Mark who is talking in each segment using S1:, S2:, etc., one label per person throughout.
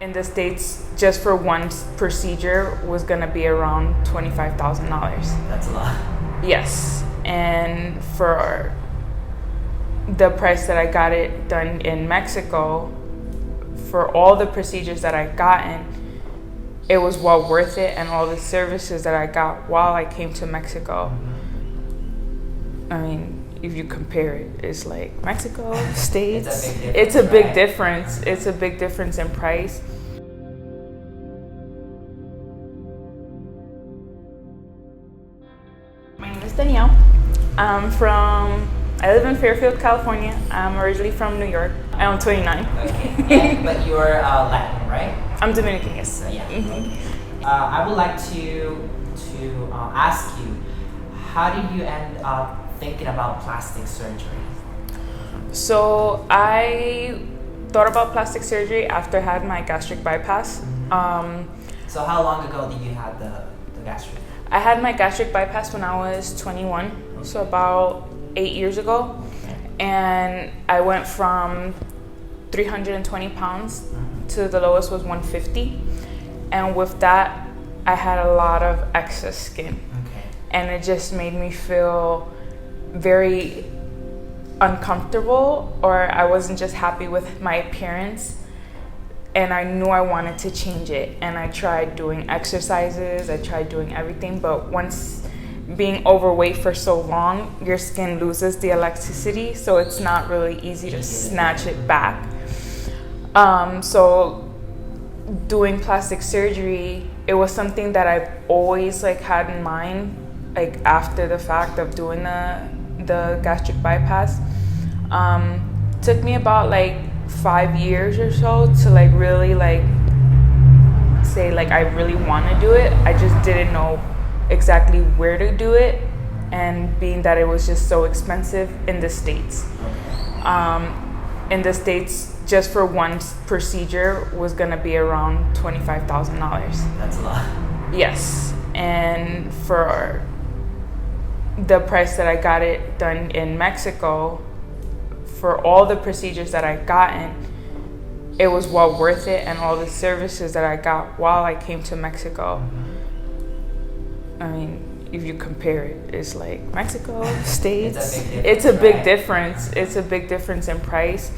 S1: in the States, just for one procedure, was gonna be around $25,000.
S2: That's a lot.
S1: Yes, and for the price that I got it done in Mexico, for all the procedures that I gotten, it was well worth it, and all the services that I got while I came to Mexico. I mean, if you compare it, it's like Mexico, States, it's a big difference. It's a big difference in price. My name is Danielle. I live in Fairfield, California. I'm originally from New York. I'm 29.
S2: Okay. But you're Latin, right?
S1: I'm Dominican, yes.
S2: Yeah. I would like to ask you, how did you end up thinking about plastic surgery?
S1: So I thought about plastic surgery after I had my gastric bypass.
S2: So how long ago did you have the gastric?
S1: I had my gastric bypass when I was 21, so about 8 years ago.
S2: Okay.
S1: And I went from 320 pounds to the lowest was 150. And with that, I had a lot of excess skin.
S2: Okay.
S1: And it just made me feel very uncomfortable, or I wasn't just happy with my appearance. And I knew I wanted to change it. And I tried doing exercises, I tried doing everything, but once being overweight for so long, your skin loses the elasticity, so it's not really easy to snatch it back. So doing plastic surgery, it was something that I've always had in mind, after the fact of doing the gastric bypass. Took me about 5 years or so to really say I really want to do it. I just didn't know exactly where to do it, and being that it was just so expensive in the States. In the States, just for one procedure was gonna be around $25,000.
S2: That's a lot.
S1: Yes, and for the price that I got it done in Mexico, for all the procedures that I gotten, it was well worth it, and all the services that I got while I came to Mexico. I mean, if you compare it, it's like Mexico, States, it's a big difference. It's a big difference in price,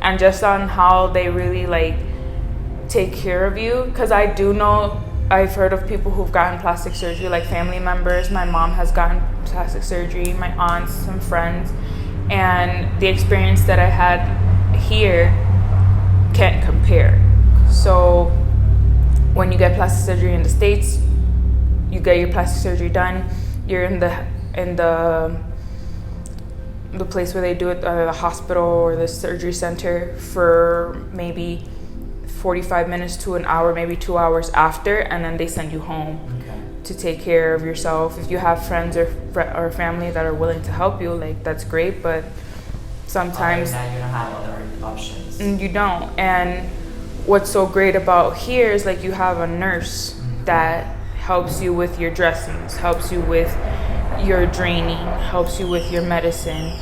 S1: and just on how they really take care of you. Because I do know, I've heard of people who've gotten plastic surgery, family members. My mom has gotten plastic surgery, my aunts, some friends, and the experience that I had here can't compare. So when you get plastic surgery in the States, you get your plastic surgery done, you're in the place where they do it, the hospital or the surgery center, for maybe 45 minutes to an hour, maybe 2 hours after, and then they send you home to take care of yourself. If you have friends or family that are willing to help you, that's great, but sometimes
S2: now you don't have other options.
S1: You don't. And what's so great about here is you have a nurse that helps you with your dressings, helps you with your draining, helps you with your medicine.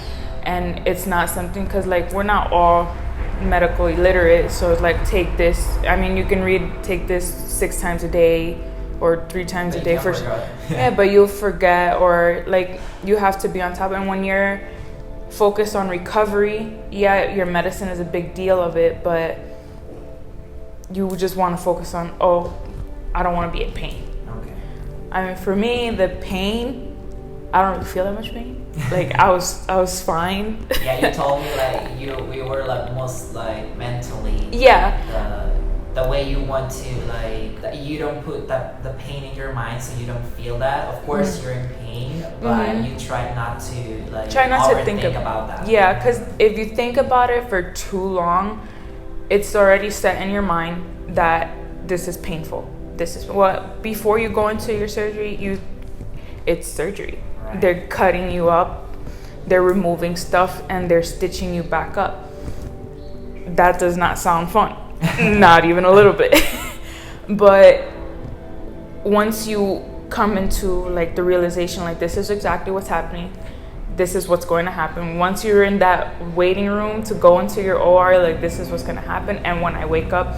S1: And it's not something, because we're not all medical illiterate, so it's take this, you can take this 6 times a day or 3 times a day yeah, but you'll forget, or you have to be on top. And when you're focused on recovery, yeah, your medicine is a big deal of it, but you just want to focus on, I don't want to be in pain. Okay. For me, the pain, I don't really feel that much pain. I was fine.
S2: Yeah, you told me you were almost mentally.
S1: Yeah.
S2: The way you want to that you don't put the pain in your mind, so you don't feel that. Of course, you're in pain, but you try not to think about that.
S1: Yeah, because if you think about it for too long, it's already set in your mind that this is painful. This is before you go into your surgery, it's surgery. Right. They're cutting you up, they're removing stuff, and they're stitching you back up. That does not sound fun. Not even a little bit. But once you come into the realization, this is exactly what's happening, this is what's going to happen. Once you're in that waiting room to go into your OR, this is what's going to happen. And when I wake up,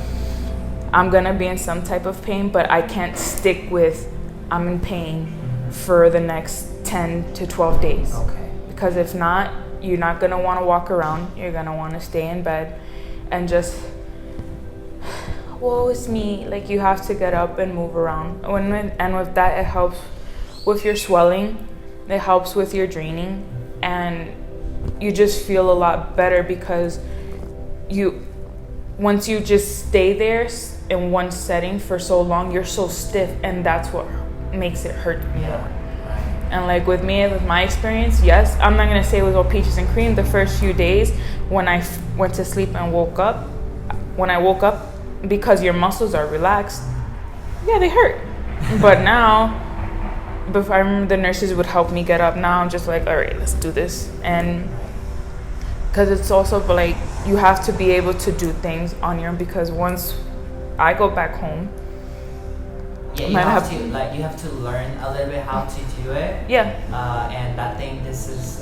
S1: I'm gonna be in some type of pain, but I can't stick with I'm in pain for the next 10 to 12 days.
S2: Okay.
S1: Because if not, you're not gonna wanna walk around. You're gonna wanna stay in bed and just, woe is me. Like, you have to get up and move around. And with that, it helps with your swelling. It helps with your draining. And you just feel a lot better because once you just stay there in one setting for so long, you're so stiff, and that's what makes it hurt more. And like with me, with my experience, yes, I'm not gonna say it was all peaches and cream. The first few days when I went to sleep and woke up, when I woke up, because your muscles are relaxed, yeah, they hurt. But now, before, I remember the nurses would help me get up. Now I'm just like, all right, let's do this. And because it's also like you have to be able to do things on your own, because once I go back home,
S2: yeah, you have to learn a little bit how to do it.
S1: Yeah.
S2: And I think this is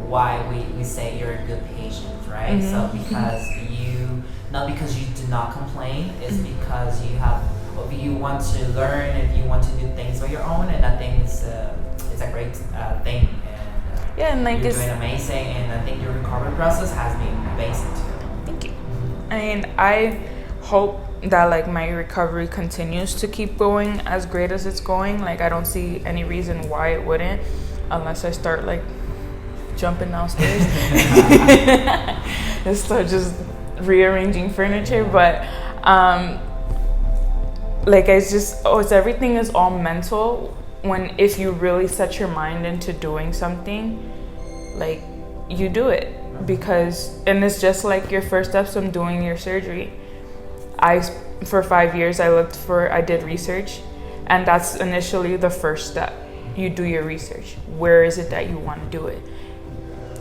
S2: why we say you're a good patient, right?
S1: Mm-hmm.
S2: So because not because you do not complain, it's because you want to learn and you want to do things on your own, and I think it's a great thing. And
S1: yeah, and like
S2: you're doing amazing, and I think your recovery process has been amazing too.
S1: Thank you. I mean, I hope that like my recovery continues to keep going as great as it's going. Like, I don't see any reason why it wouldn't, unless I start like jumping downstairs and start just rearranging furniture. But like, it's everything is all mental. If you really set your mind into doing something, like, you do it. And it's just like your first steps from doing your surgery. For 5 years, I did research, and that's initially the first step. You do your research. Where is it that you want to do it?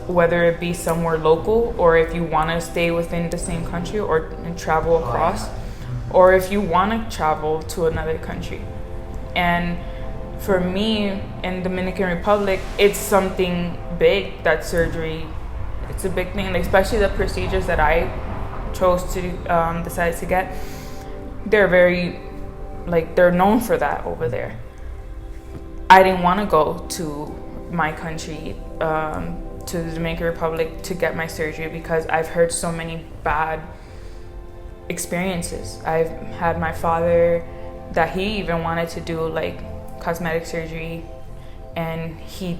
S1: Whether it be somewhere local, or if you want to stay within the same country and travel across, or if you want to travel to another country. And for me, in Dominican Republic, it's something big. That surgery, it's a big thing, especially the procedures that I chose to decide to get. They're very, they're known for that over there. I didn't want to go to my country, to the Dominican Republic, to get my surgery, because I've heard so many bad experiences. I've had my father that he even wanted to do cosmetic surgery, and he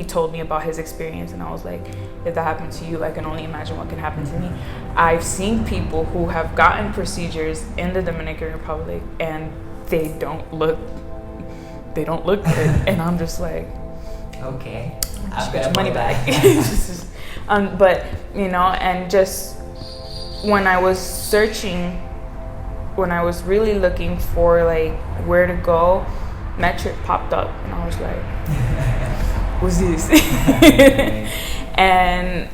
S1: told me about his experience, and I was like, if that happened to you, I can only imagine what can happen to me. I've seen people who have gotten procedures in the Dominican Republic, and they don't look good. And I'm just like,
S2: okay,
S1: I'll get your money back. But and just when I was searching, when I was really looking for where to go, MedTrip popped up, and I was like, what's this? And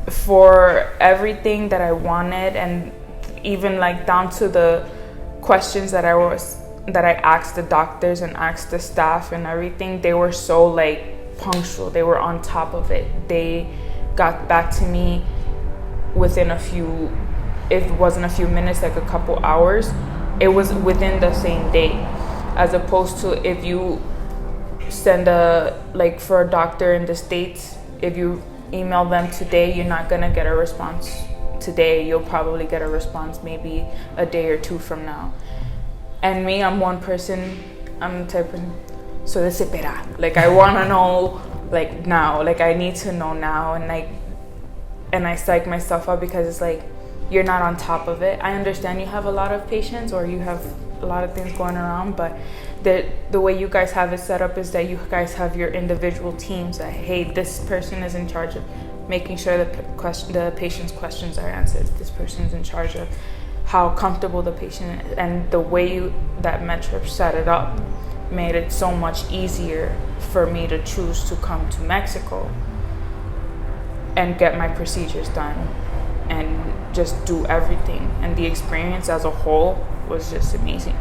S1: for everything that I wanted, and even down to the questions that I asked the doctors and asked the staff and everything, they were so punctual. They were on top of it. They got back to me within if it wasn't a few minutes, a couple hours, it was within the same day. As opposed to if you send for a doctor in the States, if you email them today, you're not gonna get a response today. You'll probably get a response maybe a day or two from now. And me, I'm one person, I'm the type of, so desespera. I wanna know now, I need to know now, and I psych myself up, because it's you're not on top of it. I understand you have a lot of patients, or you have a lot of things going around, but the way you guys have it set up is that you guys have your individual teams that, hey, this person is in charge of making sure that the patient's questions are answered. This person is in charge of how comfortable the patient is. And the way that MedTrip set it up made it so much easier for me to choose to come to Mexico and get my procedures done and just do everything. And the experience as a whole was just amazing.